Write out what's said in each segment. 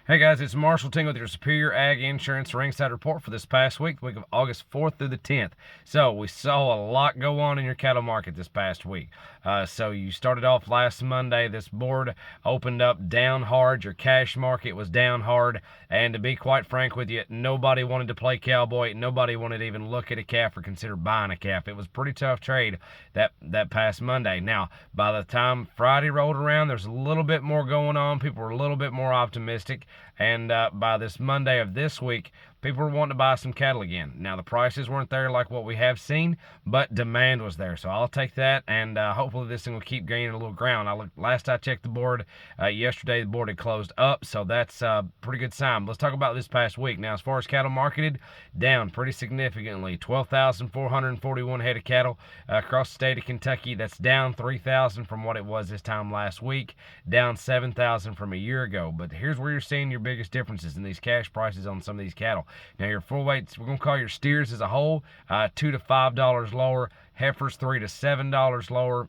Hey guys, it's Marshall Ting with your Superior Ag Insurance Ringside Report for this past week, the week of August 4th through the 10th. So we saw a lot go on in your cattle market this past week. So you started off last Monday. This board opened up down hard. Your cash market was down hard. And to be quite frank with you, nobody wanted to play cowboy. Nobody wanted to even look at a calf or consider buying a calf. It was a pretty tough trade that past Monday. Now, by the time Friday rolled around, there's a little bit more going on. People were a little bit more optimistic. And by this Monday of this week, people were wanting to buy some cattle again. Now, the prices weren't there like what we have seen, but demand was there. So I'll take that, and hopefully this thing will keep gaining a little ground. Last I checked the board, yesterday the board had closed up, so that's a pretty good sign. Let's talk about this past week. Now, as far as cattle marketed, down pretty significantly. 12,441 head of cattle across the state of Kentucky. That's down 3,000 from what it was this time last week, down 7,000 from a year ago. But here's where you're seeing your biggest differences in these cash prices on some of these cattle. Now, your full weights, we're going to call your steers as a whole, $2 to $5 lower, heifers $3 to $7 lower.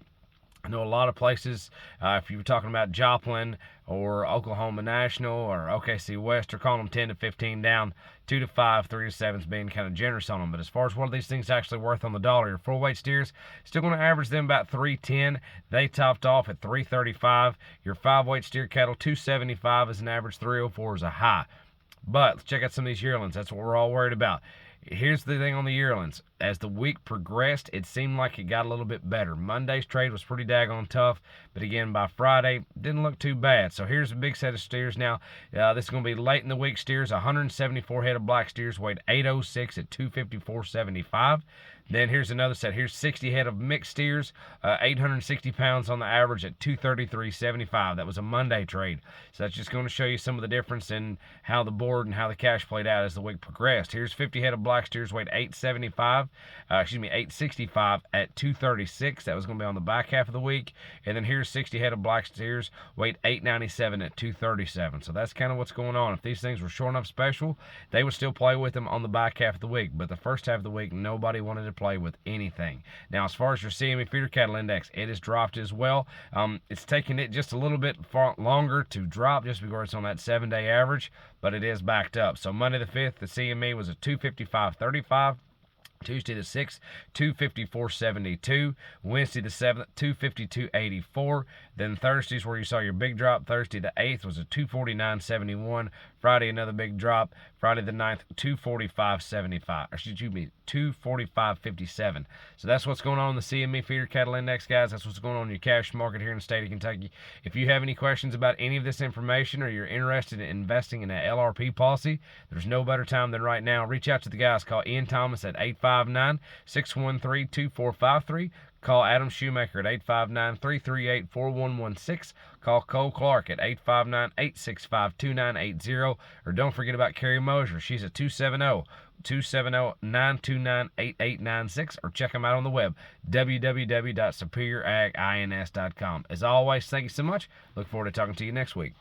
I know a lot of places, if you were talking about Joplin or Oklahoma National or OKC West, are calling them 10 to 15 down, 2 to 5, 3 to 7 is being kind of generous on them. But as far as what are these things actually worth on the dollar, your full weight steers, still going to average them about 310. They topped off at 335. Your 5-weight steer cattle, 275 is an average, 304 is a high. But let's check out some of these yearlings. That's what we're all worried about. Here's the thing on the yearlings. As the week progressed, it seemed like it got a little bit better. Monday's trade was pretty daggone tough, but again, by Friday, didn't look too bad. So here's a big set of steers now. This is going to be late in the week steers. 174 head of black steers weighed 806 at 254.75. Then here's another set. Here's 60 head of mixed steers, 860 pounds on the average at 233.75. That was a Monday trade. So that's just going to show you some of the difference in how the board and how the cash played out as the week progressed. Here's 50 head of black steers weighed 865 at 236. That was going to be on the back half of the week. And then here's 60 head of black steers weighed 897 at 237. So that's kind of what's going on. If these things were short enough special, they would still play with them on the back half of the week. But the first half of the week, nobody wanted to play with anything. Now, as far as your CME feeder cattle index, it has dropped as well. It's taken it just a little bit longer to drop just because it's on that 7-day average, but it is backed up. So Monday the 5th, the CME was a 255.35. Tuesday the 6th, 254.72. Wednesday the 7th, 252.84. Then Thursday's where you saw your big drop. Thursday the 8th was a 249.71. Friday another big drop. Friday the 9th, 245.75. Excuse me, 245.57. So that's what's going on in the CME feeder cattle index, guys. That's what's going on in your cash market here in the state of Kentucky. If you have any questions about any of this information or you're interested in investing in an LRP policy, there's no better time than right now. Reach out to the guys. Call Ian Thomas at 859-613-2453. Call Adam Shoemaker at 859-338-4116. Call Cole Clark at 859-865-2980. Or don't forget about Carrie Mosier. She's at 270-929-8896. Or check them out on the web, www.superioragins.com. As always, thank you so much. Look forward to talking to you next week.